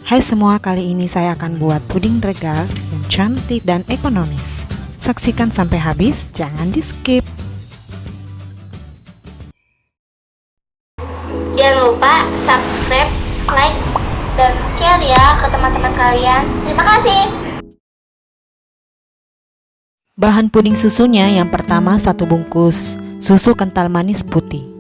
Hai semua, kali ini saya akan buat puding regal yang cantik dan ekonomis. Saksikan sampai habis, jangan di skip. Jangan lupa subscribe, like, dan share ya ke teman-teman kalian. Terima kasih. Bahan puding susunya yang pertama 1 bungkus susu kental manis putih.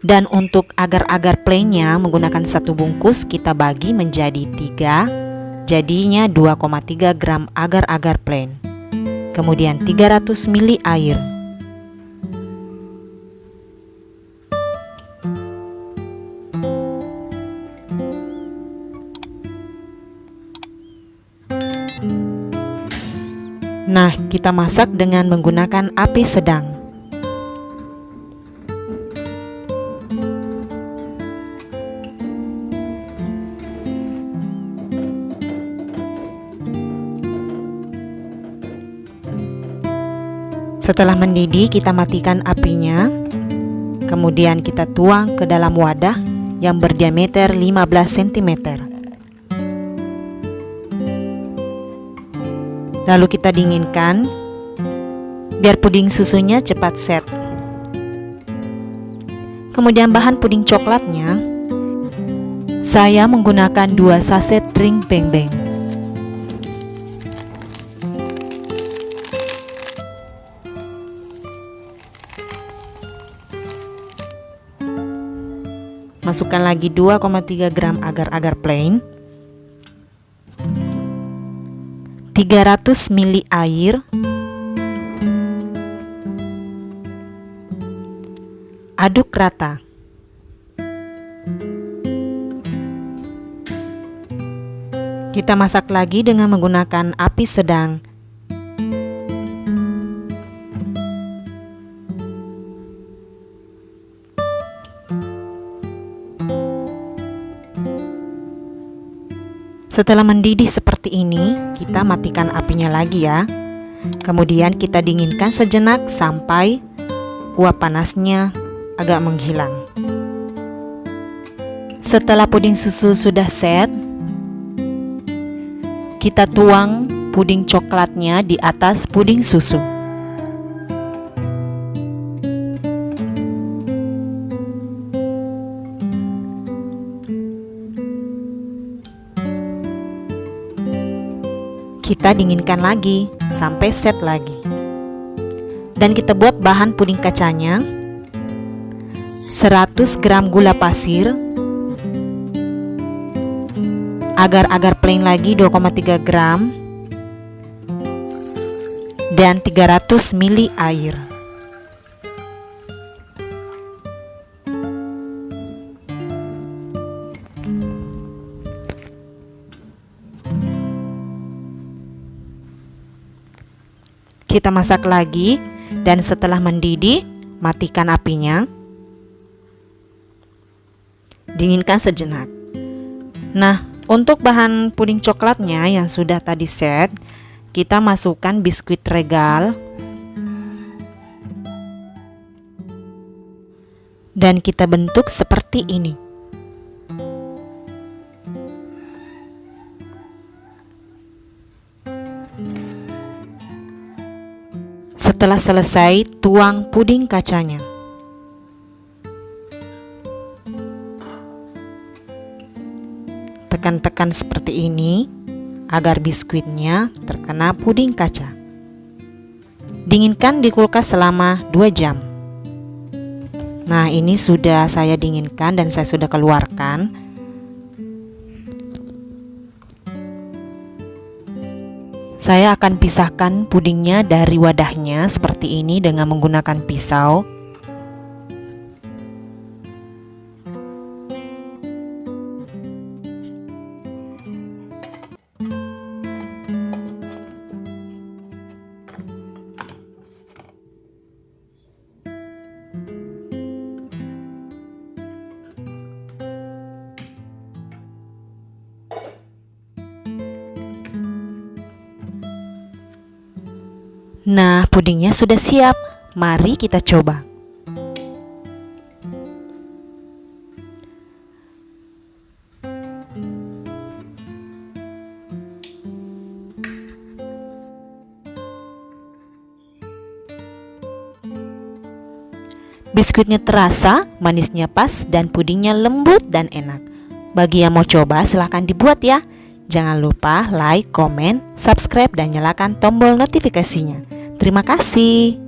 Dan untuk agar-agar plainnya menggunakan 1 bungkus kita bagi menjadi 3, jadinya 2,3 gram agar-agar plain. Kemudian 300 ml air. Nah, kita masak dengan menggunakan api sedang. Setelah mendidih, kita matikan apinya. Kemudian kita tuang ke dalam wadah yang berdiameter 15 cm. Lalu kita dinginkan biar puding susunya cepat set. Kemudian bahan puding coklatnya, saya menggunakan 2 saset ring beng beng. Masukkan lagi 2,3 gram agar-agar plain, 300 ml air, aduk rata. Kita masak lagi dengan menggunakan api sedang. Setelah mendidih seperti ini, kita matikan apinya lagi ya. Kemudian kita dinginkan sejenak sampai uap panasnya agak menghilang. Setelah puding susu sudah set, kita tuang puding coklatnya di atas puding susu. Kita dinginkan lagi sampai set lagi. Dan kita buat bahan puding kacanya, 100 gram gula pasir, agar-agar plain lagi 2,3 gram, dan 300 ml air. Kita masak lagi dan setelah mendidih, matikan apinya. Dinginkan sejenak. Nah, untuk bahan puding coklatnya yang sudah tadi set, kita masukkan biskuit regal dan kita bentuk seperti ini. Setelah selesai, tuang puding kacanya. Tekan-tekan seperti ini agar biskuitnya terkena puding kaca. Dinginkan di kulkas selama 2 jam. Nah, ini sudah saya dinginkan dan saya sudah keluarkan. Saya akan pisahkan pudingnya dari wadahnya seperti ini dengan menggunakan pisau. Nah, pudingnya sudah siap. Mari kita coba. Biskuitnya terasa, manisnya pas, dan pudingnya lembut dan enak. Bagi yang mau coba silahkan dibuat ya. Jangan lupa like, komen, subscribe, dan nyalakan tombol notifikasinya. Terima kasih.